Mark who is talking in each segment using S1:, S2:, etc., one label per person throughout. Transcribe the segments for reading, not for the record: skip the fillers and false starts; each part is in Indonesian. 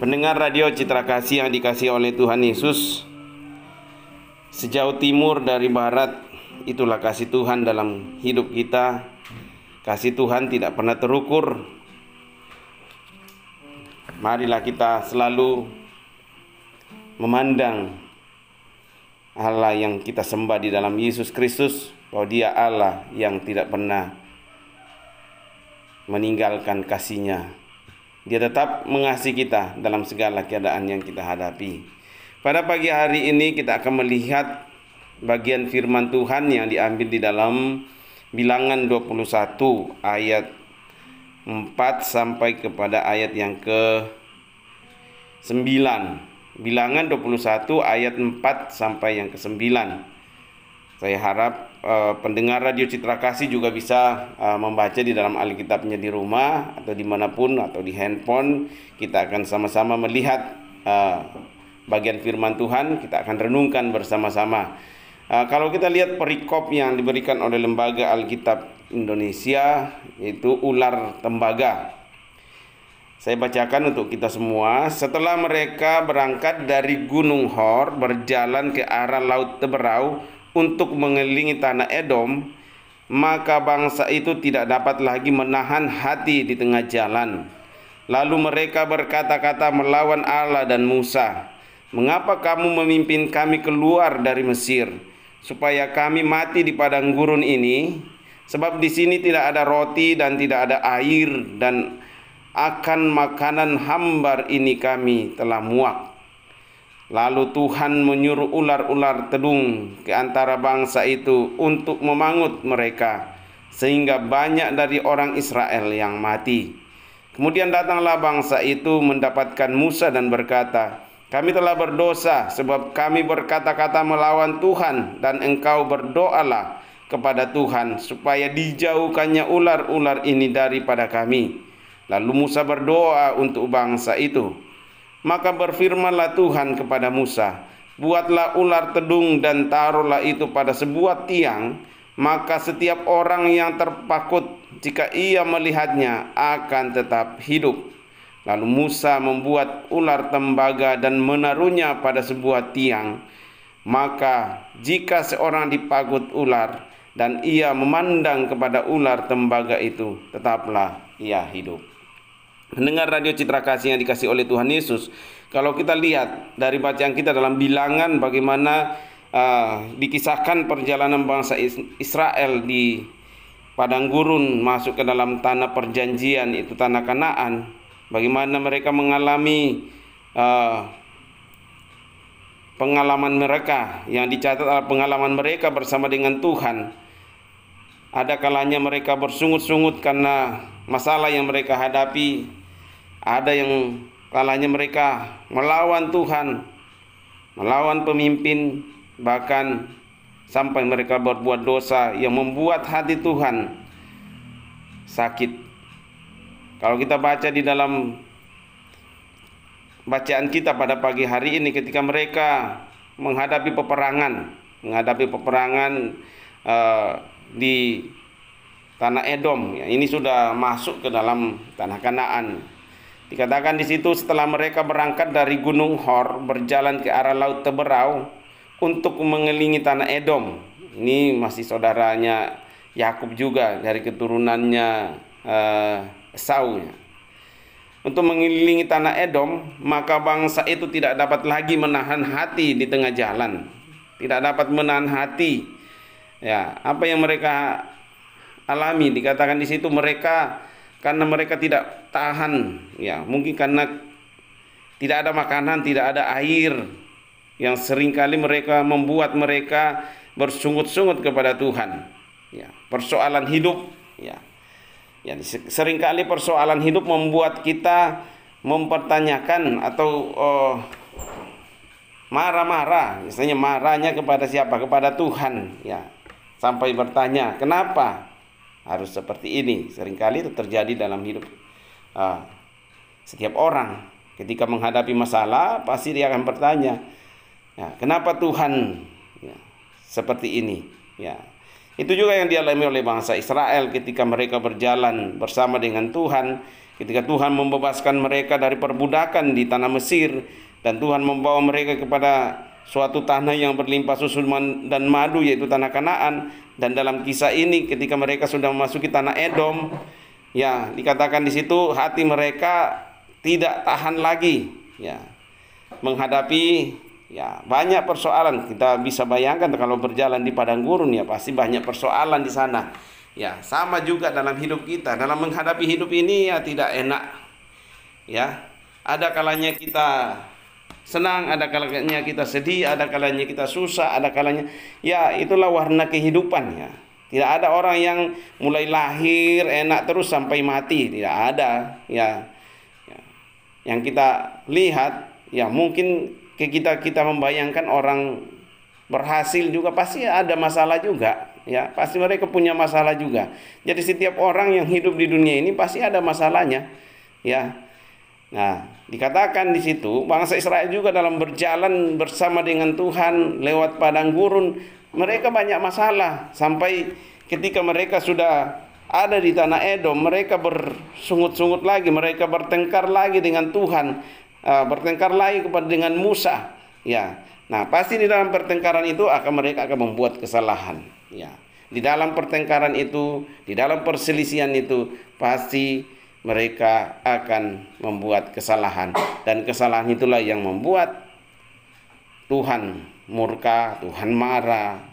S1: Pendengar radio Citra Kasih yang dikasihi oleh Tuhan Yesus, sejauh timur dari barat, itulah kasih Tuhan dalam hidup kita. Kasih Tuhan tidak pernah terukur. Marilah kita selalu memandang Allah yang kita sembah di dalam Yesus Kristus, bahwa Dia Allah yang tidak pernah meninggalkan kasih-Nya. Dia tetap mengasihi kita dalam segala keadaan yang kita hadapi. Pada pagi hari ini kita akan melihat bagian firman Tuhan yang diambil di dalam Bilangan 21 ayat 4 sampai kepada ayat yang ke-9. Bilangan 21 ayat 4 sampai yang ke-9. Saya harap pendengar radio Citra Kasih juga bisa membaca di dalam Alkitabnya di rumah atau dimanapun atau di handphone. Kita akan sama-sama melihat bagian firman Tuhan. Kita akan renungkan bersama-sama. Kalau kita lihat perikop yang diberikan oleh Lembaga Alkitab Indonesia, yaitu ular tembaga. Saya bacakan untuk kita semua. Setelah mereka berangkat dari Gunung Hor, berjalan ke arah Laut Teberau untuk mengelilingi tanah Edom, maka bangsa itu tidak dapat lagi menahan hati di tengah jalan. Lalu mereka berkata-kata melawan Allah dan Musa, "Mengapa kamu memimpin kami keluar dari Mesir, supaya kami mati di padang gurun ini? Sebab di sini tidak ada roti dan tidak ada air, dan akan makanan hambar ini kami telah muak." Lalu Tuhan menyuruh ular-ular tedung ke antara bangsa itu untuk memangut mereka, sehingga banyak dari orang Israel yang mati. Kemudian datanglah bangsa itu mendapatkan Musa dan berkata, "Kami telah berdosa sebab kami berkata-kata melawan Tuhan, dan engkau berdoalah kepada Tuhan supaya dijauhkannya ular-ular ini daripada kami." Lalu Musa berdoa untuk bangsa itu. Maka berfirmanlah Tuhan kepada Musa, "Buatlah ular tedung dan taruhlah itu pada sebuah tiang, maka setiap orang yang terpakut jika ia melihatnya akan tetap hidup." Lalu Musa membuat ular tembaga dan menaruhnya pada sebuah tiang. Maka jika seorang dipakut ular dan ia memandang kepada ular tembaga itu, tetaplah ia hidup. Mendengar radio Citra Kasih yang dikasih oleh Tuhan Yesus, kalau kita lihat dari bacaan kita dalam Bilangan bagaimana dikisahkan perjalanan bangsa Israel di padang gurun masuk ke dalam tanah perjanjian, itu tanah Kanaan, bagaimana mereka mengalami pengalaman mereka yang dicatat adalah pengalaman mereka bersama dengan Tuhan. Ada kalanya mereka bersungut-sungut karena masalah yang mereka hadapi. Ada yang kalanya mereka melawan Tuhan, melawan pemimpin, bahkan sampai mereka berbuat dosa yang membuat hati Tuhan sakit. Kalau kita baca di dalam bacaan kita pada pagi hari ini, ketika mereka menghadapi peperangan di tanah Edom, ya, ini sudah masuk ke dalam tanah Kanaan. Dikatakan di situ, setelah mereka berangkat dari Gunung Hor, berjalan ke arah Laut Teberau untuk mengelilingi tanah Edom. Ini masih saudaranya Yakub juga, dari keturunannya Esau. Untuk mengelilingi tanah Edom, maka bangsa itu tidak dapat lagi menahan hati di tengah jalan. Tidak dapat menahan hati. Ya, apa yang mereka alami, dikatakan di situ karena mereka tidak tahan, ya mungkin karena tidak ada makanan, tidak ada air, yang seringkali mereka membuat mereka bersungut-sungut kepada Tuhan. Ya, persoalan hidup, ya seringkali persoalan hidup membuat kita mempertanyakan atau marah-marah, misalnya marahnya kepada siapa? Kepada Tuhan, ya, sampai bertanya, kenapa harus seperti ini? Seringkali itu terjadi dalam hidup setiap orang. Ketika menghadapi masalah, pasti dia akan bertanya, ya, kenapa Tuhan seperti ini? Ya, itu juga yang dialami oleh bangsa Israel ketika mereka berjalan bersama dengan Tuhan. ketika Tuhan membebaskan mereka dari perbudakan di tanah Mesir, dan Tuhan membawa mereka kepada suatu tanah yang berlimpah susu dan madu, yaitu tanah Kanaan. Dan dalam kisah ini ketika mereka sudah memasuki tanah Edom, ya dikatakan di situ hati mereka tidak tahan lagi, ya, menghadapi ya banyak persoalan. Kita bisa bayangkan kalau berjalan di padang gurun, ya pasti banyak persoalan di sana. Ya, sama juga dalam hidup kita, dalam menghadapi hidup ini ya tidak enak. Ya, ada kalanya kita senang, ada kalanya kita sedih, ada kalanya kita susah, ada kalanya ya itulah warna kehidupan, ya. Tidak ada orang yang mulai lahir enak terus sampai mati, tidak ada, ya. Yang kita lihat ya mungkin kita membayangkan orang berhasil juga pasti ada masalah juga, ya. Pasti mereka punya masalah juga. Jadi setiap orang yang hidup di dunia ini pasti ada masalahnya, ya. Nah, dikatakan di situ bangsa Israel juga dalam berjalan bersama dengan Tuhan lewat padang gurun, mereka banyak masalah sampai ketika mereka sudah ada di tanah Edom, mereka bersungut-sungut lagi, mereka bertengkar lagi dengan Tuhan, bertengkar lagi dengan Musa, ya. Nah, pasti di dalam pertengkaran itu mereka akan membuat kesalahan, ya. Di dalam pertengkaran itu, di dalam perselisihan itu pasti mereka akan membuat kesalahan, dan kesalahan itulah yang membuat Tuhan murka, Tuhan marah.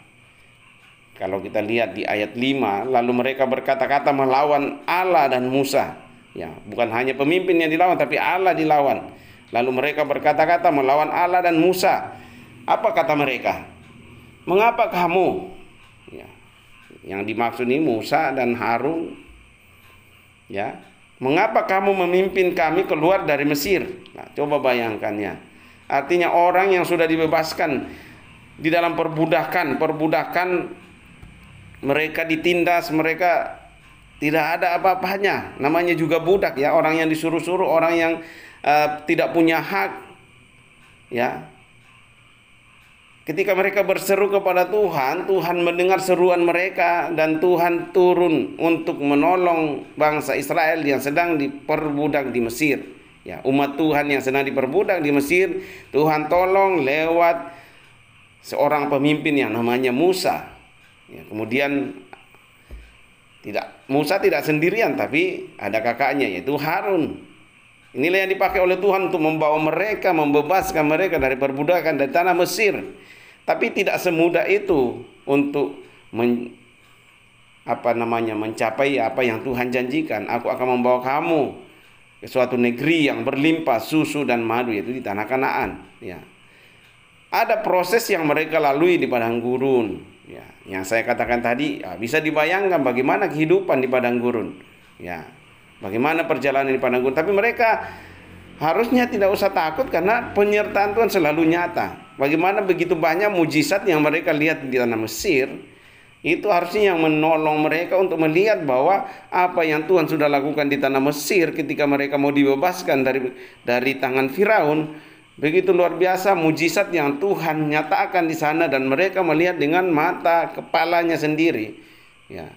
S1: Kalau kita lihat di ayat 5, lalu mereka berkata-kata melawan Allah dan Musa. Ya, bukan hanya pemimpin yang dilawan, tapi Allah dilawan. Lalu mereka berkata-kata melawan Allah dan Musa. Apa kata mereka? Mengapa kamu? Ya, yang dimaksud ini Musa dan Harun. Ya, mengapa kamu memimpin kami keluar dari Mesir? Nah, coba bayangkannya. Artinya orang yang sudah dibebaskan di dalam perbudakan mereka ditindas, mereka tidak ada apa-apanya. Namanya juga budak, ya, orang yang disuruh-suruh, orang yang tidak punya hak, ya. Ketika mereka berseru kepada Tuhan, Tuhan mendengar seruan mereka dan Tuhan turun untuk menolong bangsa Israel yang sedang diperbudak di Mesir. Ya, umat Tuhan yang sedang diperbudak di Mesir, Tuhan tolong lewat seorang pemimpin yang namanya Musa. Ya, kemudian Musa tidak sendirian, tapi ada kakaknya yaitu Harun. Inilah yang dipakai oleh Tuhan untuk membawa mereka, membebaskan mereka dari perbudakan dari tanah Mesir. Tapi tidak semudah itu untuk mencapai apa yang Tuhan janjikan. Aku akan membawa kamu ke suatu negeri yang berlimpah susu dan madu, yaitu di tanah Kanaan. Ya. Ada proses yang mereka lalui di padang gurun. Ya, yang saya katakan tadi, ya, bisa dibayangkan bagaimana kehidupan di padang gurun. Ya, bagaimana perjalanan di padang gurun. Tapi mereka harusnya tidak usah takut karena penyertaan Tuhan selalu nyata. Bagaimana begitu banyak mujizat yang mereka lihat di tanah Mesir, itu harusnya yang menolong mereka untuk melihat bahwa apa yang Tuhan sudah lakukan di tanah Mesir ketika mereka mau dibebaskan dari tangan Firaun, begitu luar biasa mujizat yang Tuhan nyatakan di sana dan mereka melihat dengan mata kepalanya sendiri. Ya.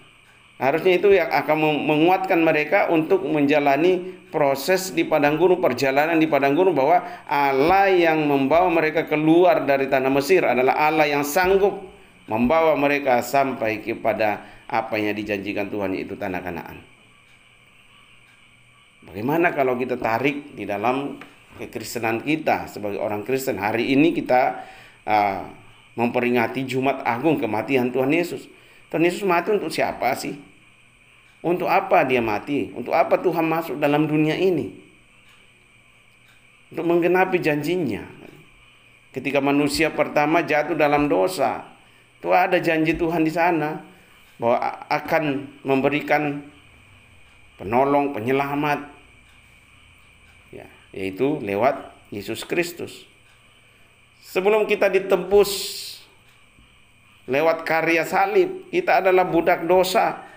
S1: Harusnya itu yang akan menguatkan mereka untuk menjalani proses di padang gurun, perjalanan di padang gurun, bahwa Allah yang membawa mereka keluar dari tanah Mesir adalah Allah yang sanggup membawa mereka sampai kepada apa yang dijanjikan Tuhan, yaitu tanah Kanaan. Bagaimana kalau kita tarik di dalam kekristenan kita sebagai orang Kristen? Hari ini kita memperingati Jumat Agung, kematian Tuhan Yesus. Tuhan Yesus mati untuk siapa sih? Untuk apa dia mati? Untuk apa Tuhan masuk dalam dunia ini? Untuk menggenapi janjinya. Ketika manusia pertama jatuh dalam dosa, itu ada janji Tuhan di sana bahwa akan memberikan penolong, penyelamat, ya, yaitu lewat Yesus Kristus. Sebelum kita ditebus lewat karya salib, kita adalah budak dosa.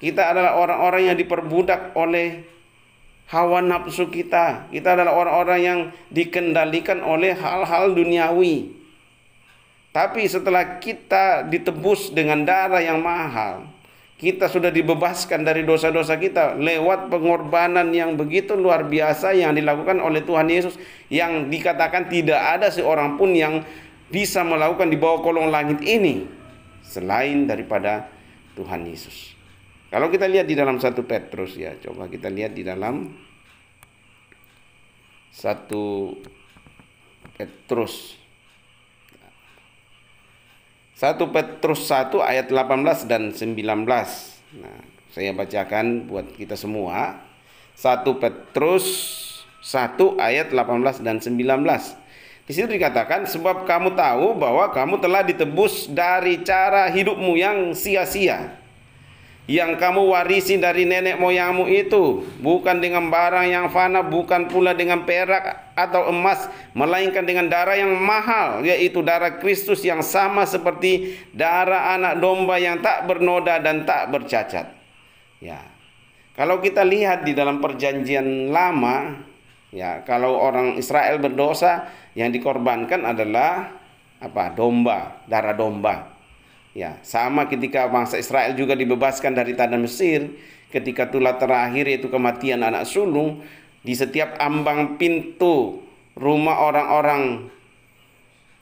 S1: Kita adalah orang-orang yang diperbudak oleh hawa nafsu kita. Kita adalah orang-orang yang dikendalikan oleh hal-hal duniawi. Tapi setelah kita ditebus dengan darah yang mahal, Kita sudah dibebaskan dari dosa-dosa kita lewat pengorbanan yang begitu luar biasa yang dilakukan oleh Tuhan Yesus, yang dikatakan tidak ada seorang pun yang bisa melakukan di bawah kolong langit ini selain daripada Tuhan Yesus. Kalau kita lihat di dalam 1 Petrus ya, coba kita lihat di dalam 1 Petrus 1 Petrus 1 ayat 18 dan 19. Nah, saya bacakan buat kita semua. 1 Petrus 1 ayat 18 dan 19. Di situ dikatakan, sebab kamu tahu bahwa kamu telah ditebus dari cara hidupmu yang sia-sia, yang kamu warisi dari nenek moyangmu itu, bukan dengan barang yang fana, bukan pula dengan perak atau emas, melainkan dengan darah yang mahal, yaitu darah Kristus yang sama seperti darah anak domba yang tak bernoda dan tak bercacat. Ya, kalau kita lihat di dalam perjanjian lama, ya, kalau orang Israel berdosa, yang dikorbankan adalah apa? Domba, darah domba. Ya, sama ketika bangsa Israel juga dibebaskan dari tanah Mesir, ketika tulah terakhir yaitu kematian anak sulung, di setiap ambang pintu rumah orang-orang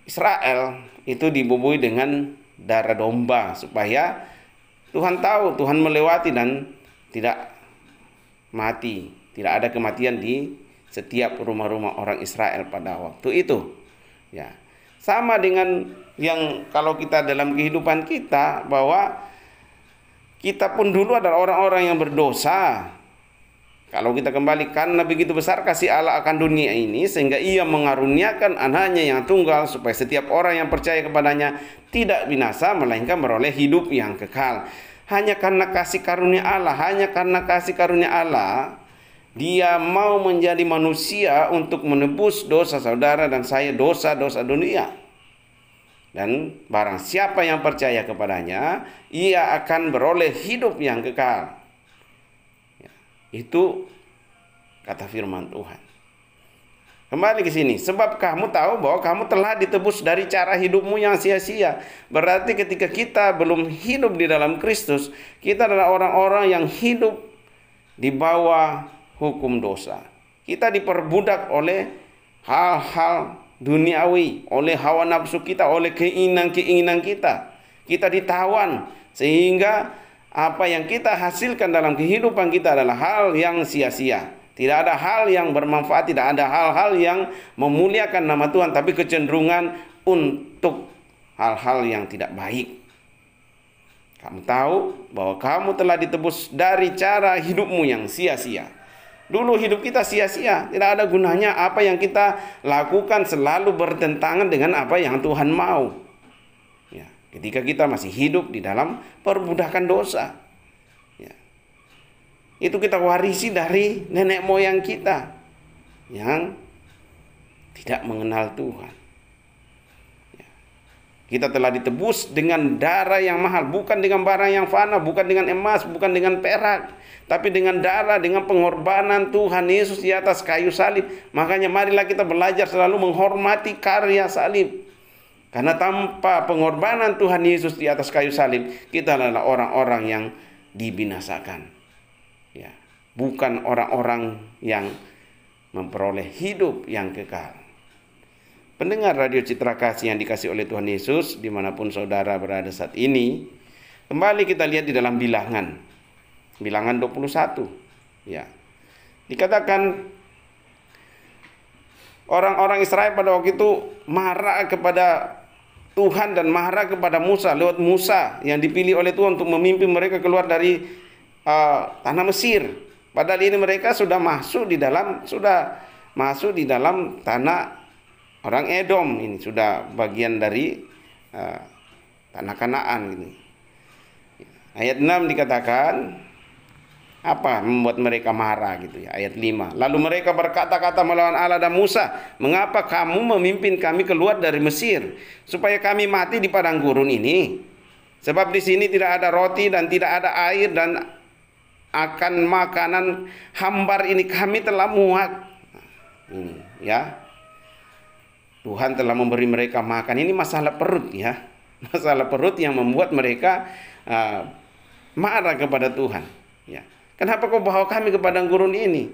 S1: Israel itu dibubuhi dengan darah domba, supaya Tuhan tahu, Tuhan melewati dan tidak mati, tidak ada kematian di setiap rumah-rumah orang Israel pada waktu itu. Ya, sama dengan yang kalau kita dalam kehidupan kita, bahwa kita pun dulu adalah orang-orang yang berdosa. Kalau kita kembali, karena begitu besar kasih Allah akan dunia ini, sehingga Ia mengaruniakan anaknya yang tunggal, supaya setiap orang yang percaya kepadanya tidak binasa, melainkan beroleh hidup yang kekal. Hanya karena kasih karunia Allah, Dia mau menjadi manusia untuk menebus dosa saudara dan saya, dosa-dosa dunia. Dan barang siapa yang percaya kepadanya, ia akan beroleh hidup yang kekal. Ya, itu kata firman Tuhan. Kembali ke sini, sebab kamu tahu bahwa kamu telah ditebus dari cara hidupmu yang sia-sia. Berarti ketika kita belum hidup di dalam Kristus, kita adalah orang-orang yang hidup di bawah hukum dosa. Kita diperbudak oleh hal-hal duniawi, oleh hawa nafsu kita, oleh keinginan-keinginan kita. Kita ditawan, sehingga apa yang kita hasilkan dalam kehidupan kita adalah hal yang sia-sia. Tidak ada hal yang bermanfaat, tidak ada hal-hal yang memuliakan nama Tuhan, tapi kecenderungan untuk hal-hal yang tidak baik. Kamu tahu bahwa kamu telah ditebus dari cara hidupmu yang sia-sia. Dulu hidup kita sia-sia, tidak ada gunanya. Apa yang kita lakukan selalu bertentangan dengan apa yang Tuhan mau. Ya, ketika kita masih hidup di dalam perbudakan dosa, ya, itu kita warisi dari nenek moyang kita yang tidak mengenal Tuhan. Ya, kita telah ditebus dengan darah yang mahal, bukan dengan barang yang fana, bukan dengan emas, bukan dengan perak, tapi dengan darah, dengan pengorbanan Tuhan Yesus di atas kayu salib. Makanya marilah kita belajar selalu menghormati karya salib. Karena tanpa pengorbanan Tuhan Yesus di atas kayu salib, kita adalah orang-orang yang dibinasakan. Ya, bukan orang-orang yang memperoleh hidup yang kekal. Pendengar Radio Citra Kasih yang dikasih oleh Tuhan Yesus, dimanapun saudara berada saat ini, kembali kita lihat di dalam Bilangan 21. Ya. Dikatakan orang-orang Israel pada waktu itu marah kepada Tuhan dan marah kepada Musa lewat Musa yang dipilih oleh Tuhan untuk memimpin mereka keluar dari tanah Mesir. Padahal ini mereka sudah masuk di dalam tanah orang Edom, ini sudah bagian dari tanah Kanaan ini. Ayat 6 dikatakan apa membuat mereka marah gitu ya. Ayat 5. Lalu mereka berkata-kata melawan Allah dan Musa, "Mengapa kamu memimpin kami keluar dari Mesir supaya kami mati di padang gurun ini? Sebab di sini tidak ada roti dan tidak ada air, dan akan makanan hambar ini kami telah muak." Ini ya. Tuhan telah memberi mereka makan. Ini masalah perut ya. Masalah perut yang membuat mereka marah kepada Tuhan. Ya. Kenapa kau bawa kami ke padang gurun ini?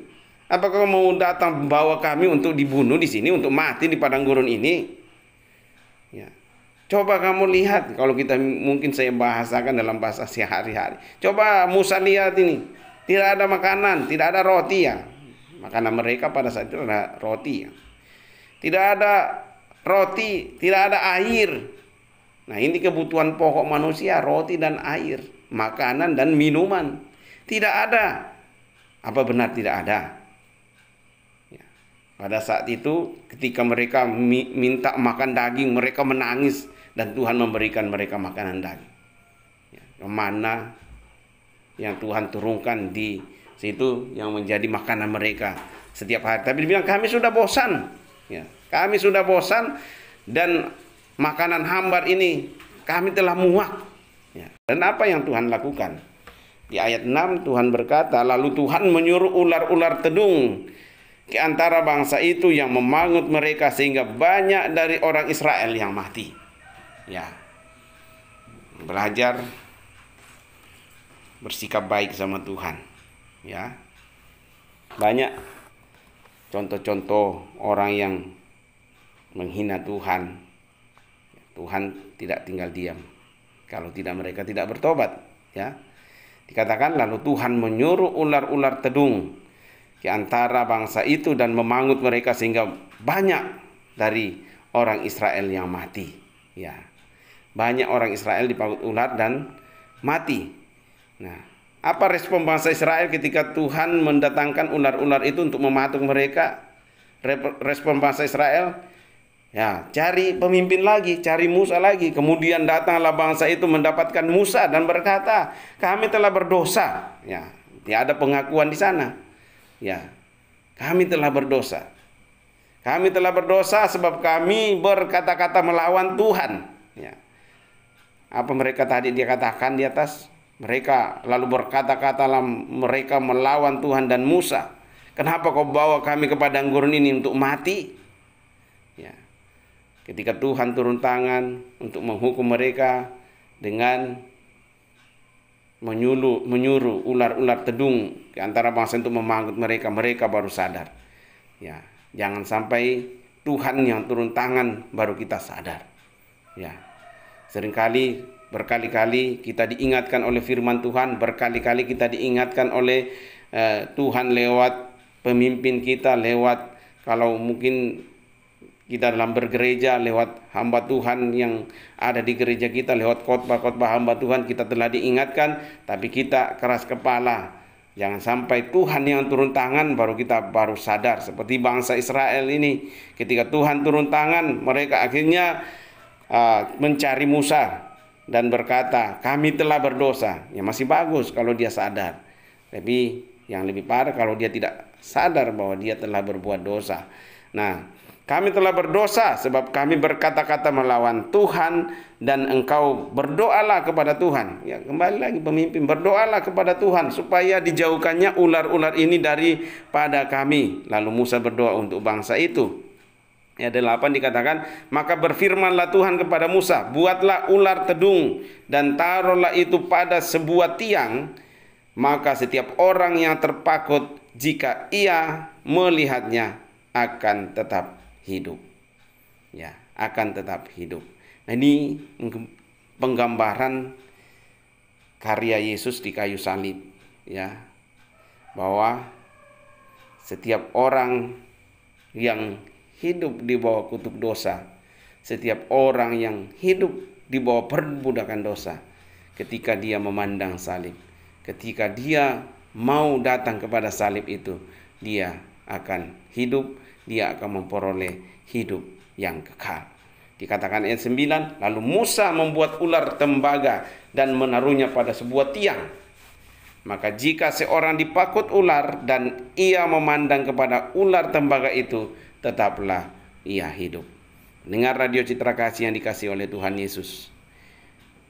S1: Apakah kau mau datang bawa kami untuk dibunuh di sini, untuk mati di padang gurun ini? Ya. Coba kamu lihat, kalau kita mungkin saya bahasakan dalam bahasa sehari-hari. Coba Musa lihat ini, tidak ada makanan, tidak ada roti ya. Makanan mereka pada saat itu ada roti ya. Tidak ada roti, tidak ada air. Nah, ini kebutuhan pokok manusia, roti dan air, makanan dan minuman. Tidak ada. Apa benar tidak ada? Ya. Pada saat itu ketika mereka minta makan daging, mereka menangis dan Tuhan memberikan mereka makanan daging. Ya. Mana yang Tuhan turunkan di situ yang menjadi makanan mereka setiap hari. Tapi dibilang kami sudah bosan. Ya. Kami sudah bosan dan makanan hambar ini kami telah muak. Ya. Dan apa yang Tuhan lakukan? Di ayat 6 Tuhan berkata, lalu Tuhan menyuruh ular-ular tedung ke antara bangsa itu yang memangut mereka sehingga banyak dari orang Israel yang mati. Ya. Belajar bersikap baik sama Tuhan. Ya. Banyak contoh-contoh orang yang menghina Tuhan. Tuhan tidak tinggal diam kalau tidak mereka tidak bertobat, ya. Dikatakan lalu Tuhan menyuruh ular-ular tedung ke antara bangsa itu dan memangut mereka sehingga banyak dari orang Israel yang mati. Ya. Banyak orang Israel dipangut ular dan mati. Nah, apa respon bangsa Israel ketika Tuhan mendatangkan ular-ular itu untuk mematuk mereka? Respon bangsa Israel, ya, cari pemimpin lagi, cari Musa lagi. Kemudian datanglah bangsa itu mendapatkan Musa dan berkata, kami telah berdosa. Ya, tidak ada pengakuan di sana. Ya, kami telah berdosa. Kami telah berdosa sebab kami berkata-kata melawan Tuhan. Ya. Apa mereka tadi dia katakan di atas? Mereka lalu berkata-kata mereka melawan Tuhan dan Musa. Kenapa kau bawa kami ke padang gurun ini untuk mati? Ya. Ketika Tuhan turun tangan untuk menghukum mereka dengan menyuruh ular-ular tedung ke antara bangsa untuk memangut mereka, mereka baru sadar. Ya, jangan sampai Tuhan yang turun tangan baru kita sadar. Ya, seringkali berkali-kali kita diingatkan oleh firman Tuhan, berkali-kali kita diingatkan oleh Tuhan lewat pemimpin kita, lewat kalau mungkin kita dalam bergereja, lewat hamba Tuhan yang ada di gereja kita, lewat khotbah-khotbah hamba Tuhan kita telah diingatkan, tapi kita keras kepala. Jangan sampai Tuhan yang turun tangan baru kita baru sadar. Seperti bangsa Israel ini, ketika Tuhan turun tangan, mereka akhirnya mencari Musa dan berkata, kami telah berdosa. Ya masih bagus kalau dia sadar. Tapi yang lebih parah kalau dia tidak sadar bahwa dia telah berbuat dosa. Nah, kami telah berdosa sebab kami berkata-kata melawan Tuhan dan engkau berdoalah kepada Tuhan. Ya, kembali lagi pemimpin, berdoalah kepada Tuhan supaya dijauhkannya ular-ular ini daripada kami. Lalu Musa berdoa untuk bangsa itu. Ya, 8 dikatakan, maka berfirmanlah Tuhan kepada Musa, buatlah ular tedung dan taruhlah itu pada sebuah tiang, maka setiap orang yang terpakut jika ia melihatnya akan tetap hidup. Ya, akan tetap hidup. Nah, ini penggambaran karya Yesus di kayu salib, ya. Bahwa setiap orang yang hidup di bawah kutuk dosa, setiap orang yang hidup di bawah perbudakan dosa, ketika dia memandang salib, ketika dia mau datang kepada salib itu, dia akan hidup, dia akan memperoleh hidup yang kekal. Dikatakan ayat 9, lalu Musa membuat ular tembaga dan menaruhnya pada sebuah tiang. Maka jika seorang dipakut ular dan ia memandang kepada ular tembaga itu, tetaplah ia hidup. Dengar radio Citra Kasih yang dikasihi oleh Tuhan Yesus.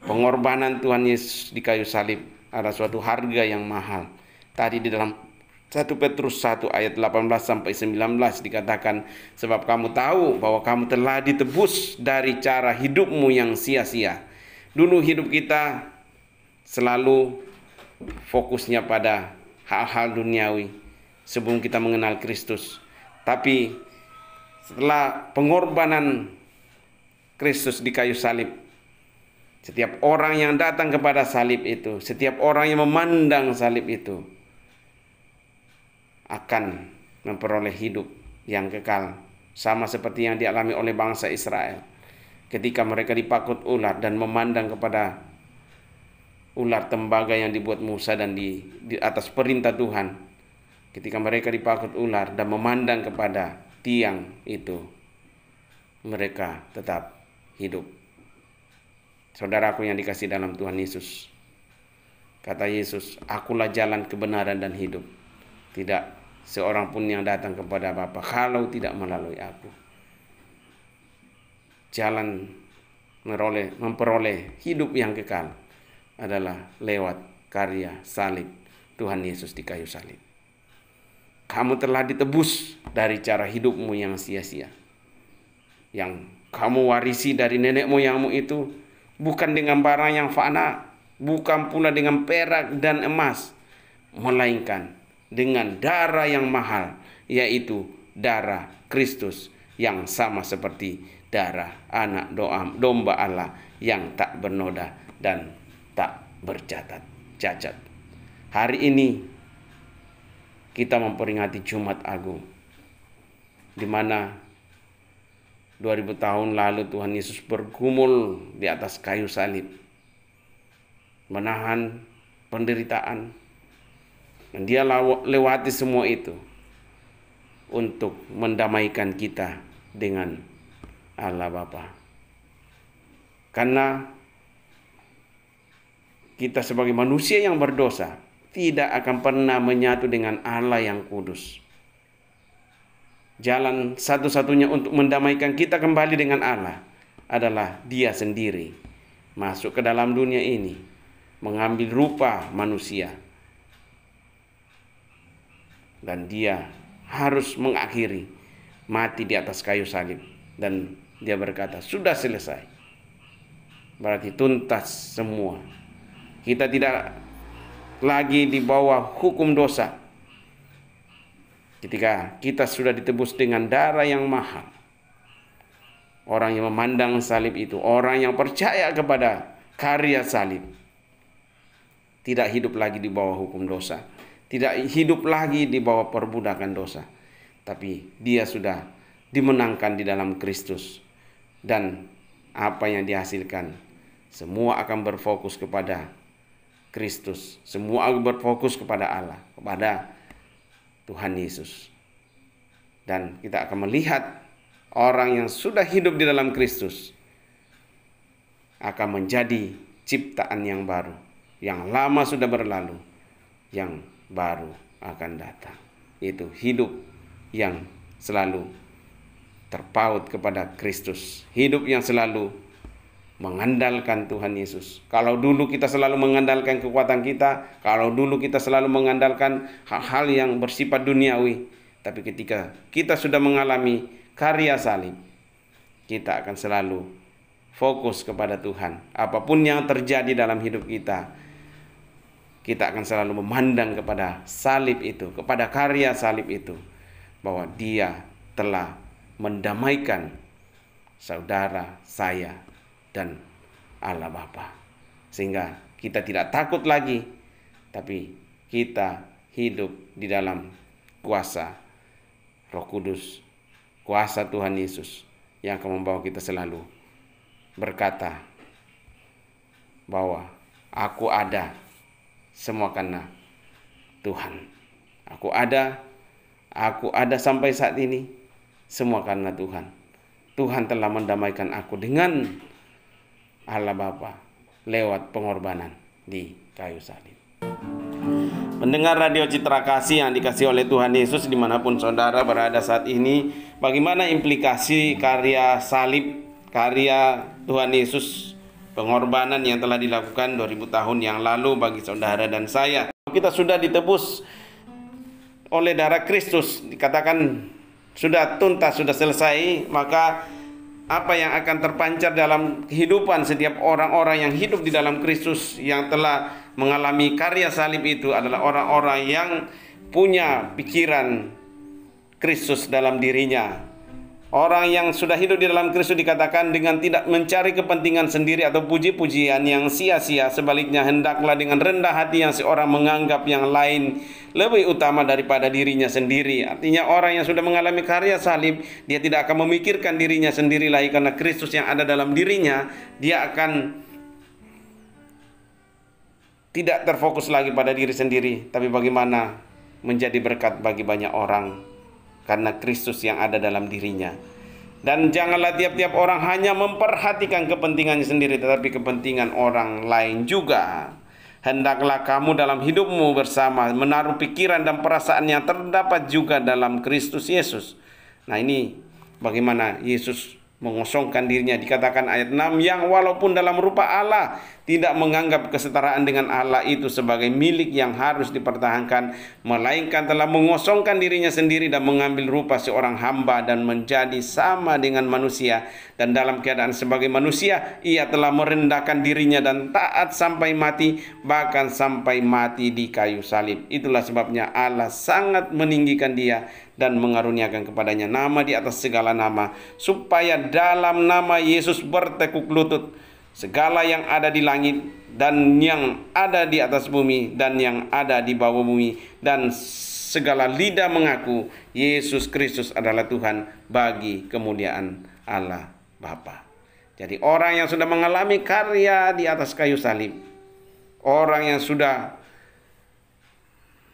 S1: Pengorbanan Tuhan Yesus di kayu salib adalah suatu harga yang mahal. Tadi di dalam 1 Petrus 1 ayat 18 sampai 19 dikatakan, sebab kamu tahu bahwa kamu telah ditebus dari cara hidupmu yang sia-sia. Dulu hidup kita selalu fokusnya pada hal-hal duniawi sebelum kita mengenal Kristus. Tapi setelah pengorbanan Kristus di kayu salib, setiap orang yang datang kepada salib itu, setiap orang yang memandang salib itu akan memperoleh hidup yang kekal, sama seperti yang dialami oleh bangsa Israel ketika mereka dipakut ular dan memandang kepada ular tembaga yang dibuat Musa dan di atas perintah Tuhan. Ketika mereka dipakut ular dan memandang kepada tiang itu, mereka tetap hidup. Saudaraku yang dikasihi dalam Tuhan Yesus, kata Yesus, "Akulah jalan, kebenaran, dan hidup. Tidak seorang pun yang datang kepada Bapa kalau tidak melalui aku." Jalan memperoleh hidup yang kekal adalah lewat karya salib Tuhan Yesus di kayu salib. Kamu telah ditebus dari cara hidupmu yang sia-sia, yang kamu warisi dari nenek moyangmu itu, bukan dengan barang yang fana, bukan pula dengan perak dan emas, melainkan dengan darah yang mahal, yaitu darah Kristus, yang sama seperti darah anak domba Allah yang tak bernoda dan tak cacat. Hari ini kita memperingati Jumat Agung, di mana 2000 tahun lalu Tuhan Yesus bergumul di atas kayu salib, menahan penderitaan, dan Dia lewati semua itu untuk mendamaikan kita dengan Allah Bapa. Karena kita sebagai manusia yang berdosa tidak akan pernah menyatu dengan Allah yang kudus. Jalan satu-satunya untuk mendamaikan kita kembali dengan Allah adalah Dia sendiri masuk ke dalam dunia ini, mengambil rupa manusia, dan Dia harus mengakhiri mati di atas kayu salib, dan Dia berkata, "Sudah selesai." Berarti tuntas semua. Kita tidak lagi di bawah hukum dosa ketika kita sudah ditebus dengan darah yang mahal. Orang yang memandang salib itu, orang yang percaya kepada karya salib, tidak hidup lagi di bawah hukum dosa, tidak hidup lagi di bawah perbudakan dosa, tapi dia sudah dimenangkan di dalam Kristus. Dan apa yang dihasilkan, semua akan berfokus kepada Kristus, semua akan berfokus kepada Allah, kepada Tuhan Yesus. Dan kita akan melihat orang yang sudah hidup di dalam Kristus akan menjadi ciptaan yang baru. Yang lama sudah berlalu, yang baru akan datang. Itu hidup yang selalu terpaut kepada Kristus, hidup yang selalu mengandalkan Tuhan Yesus. Kalau dulu kita selalu mengandalkan kekuatan kita, kalau dulu kita selalu mengandalkan hal-hal yang bersifat duniawi, tapi ketika kita sudah mengalami karya salib, kita akan selalu fokus kepada Tuhan. Apapun yang terjadi dalam hidup kita, kita akan selalu memandang kepada salib itu, kepada karya salib itu, bahwa Dia telah mendamaikan saudara, saya, dan Allah Bapa. Sehingga kita tidak takut lagi, tapi kita hidup di dalam kuasa Roh Kudus, kuasa Tuhan Yesus yang akan membawa kita selalu berkata bahwa aku ada semua karena Tuhan. Aku ada sampai saat ini semua karena Tuhan. Tuhan telah mendamaikan aku dengan Allah Bapa lewat pengorbanan di kayu salib. Mendengar Radio Citra Kasih yang dikasih oleh Tuhan Yesus dimanapun saudara berada saat ini, bagaimana implikasi karya salib, karya Tuhan Yesus, pengorbanan yang telah dilakukan 2000 tahun yang lalu bagi saudara dan saya. Kita sudah ditebus oleh darah Kristus, dikatakan sudah tuntas, sudah selesai, maka apa yang akan terpancar dalam kehidupan setiap orang-orang yang hidup di dalam Kristus, yang telah mengalami karya salib itu adalah orang-orang yang punya pikiran Kristus dalam dirinya. Orang yang sudah hidup di dalam Kristus dikatakan dengan tidak mencari kepentingan sendiri atau puji-pujian yang sia-sia. Sebaliknya, hendaklah dengan rendah hati yang seorang menganggap yang lain lebih utama daripada dirinya sendiri. Artinya orang yang sudah mengalami karya salib, dia tidak akan memikirkan dirinya sendiri lagi, karena Kristus yang ada dalam dirinya. Dia akan tidak terfokus lagi pada diri sendiri, tapi bagaimana menjadi berkat bagi banyak orang karena Kristus yang ada dalam dirinya. Dan janganlah tiap-tiap orang hanya memperhatikan kepentingannya sendiri, tetapi kepentingan orang lain juga. Hendaklah kamu dalam hidupmu bersama menaruh pikiran dan perasaan yang terdapat juga dalam Kristus Yesus. Nah, ini bagaimana Yesus mengosongkan dirinya. Dikatakan ayat 6, yang walaupun dalam rupa Allah tidak menganggap kesetaraan dengan Allah itu sebagai milik yang harus dipertahankan, melainkan telah mengosongkan dirinya sendiri dan mengambil rupa seorang hamba dan menjadi sama dengan manusia. Dan dalam keadaan sebagai manusia, ia telah merendahkan dirinya dan taat sampai mati, bahkan sampai mati di kayu salib. Itulah sebabnya Allah sangat meninggikan dia dan mengaruniakan kepadanya nama di atas segala nama, supaya dalam nama Yesus bertekuk lutut segala yang ada di langit dan yang ada di atas bumi dan yang ada di bawah bumi, dan segala lidah mengaku Yesus Kristus adalah Tuhan, bagi kemuliaan Allah Bapa. Jadi orang yang sudah mengalami karya di atas kayu salib, orang yang sudah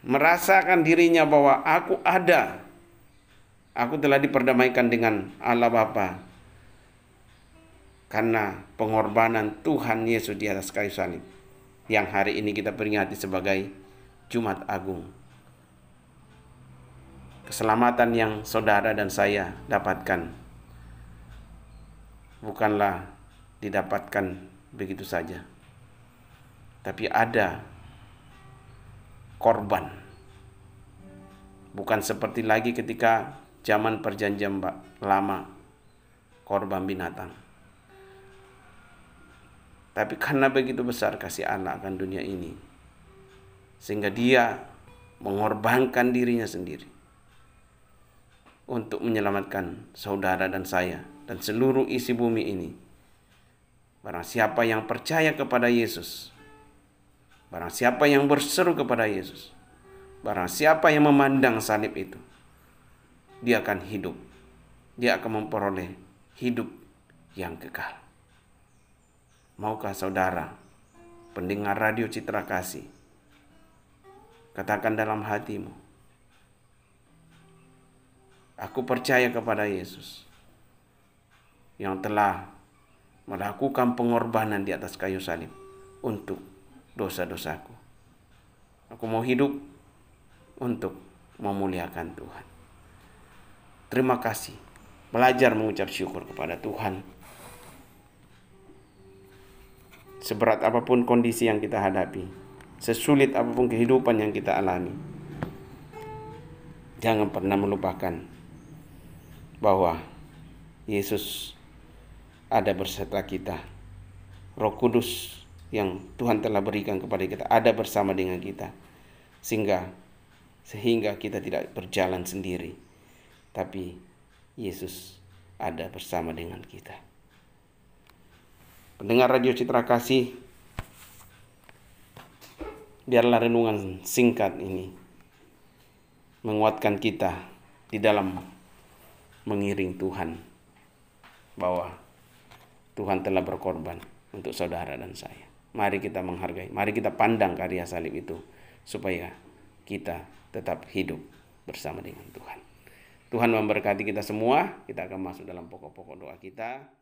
S1: merasakan dirinya bahwa aku ada, aku telah diperdamaikan dengan Allah Bapa karena pengorbanan Tuhan Yesus di atas kayu salib, yang hari ini kita peringati sebagai Jumat Agung. Keselamatan yang saudara dan saya dapatkan bukanlah didapatkan begitu saja, tapi ada korban. Bukan seperti lagi ketika zaman perjanjian lama, korban binatang. Tapi karena begitu besar kasih Allah akan dunia ini, sehingga dia mengorbankan dirinya sendiri untuk menyelamatkan saudara dan saya dan seluruh isi bumi ini. Barang siapa yang percaya kepada Yesus, barang siapa yang berseru kepada Yesus, barang siapa yang memandang salib itu, dia akan hidup. Dia akan memperoleh hidup yang kekal. Maukah saudara, pendengar radio Citra Kasih, katakan dalam hatimu, aku percaya kepada Yesus yang telah melakukan pengorbanan di atas kayu salib untuk dosa-dosaku. Aku mau hidup untuk memuliakan Tuhan. Terima kasih. Belajar mengucap syukur kepada Tuhan. Seberat apapun kondisi yang kita hadapi, sesulit apapun kehidupan yang kita alami, jangan pernah melupakan bahwa Yesus ada beserta kita. Roh Kudus yang Tuhan telah berikan kepada kita ada bersama dengan kita, sehingga kita tidak berjalan sendiri, tapi Yesus ada bersama dengan kita. Pendengar radio Citra Kasih, biarlah renungan singkat ini menguatkan kita di dalam mengiring Tuhan, bahwa Tuhan telah berkorban untuk saudara dan saya. Mari kita menghargai, mari kita pandang karya salib itu, supaya kita tetap hidup bersama dengan Tuhan. Tuhan memberkati kita semua. Kita akan masuk dalam pokok-pokok doa kita.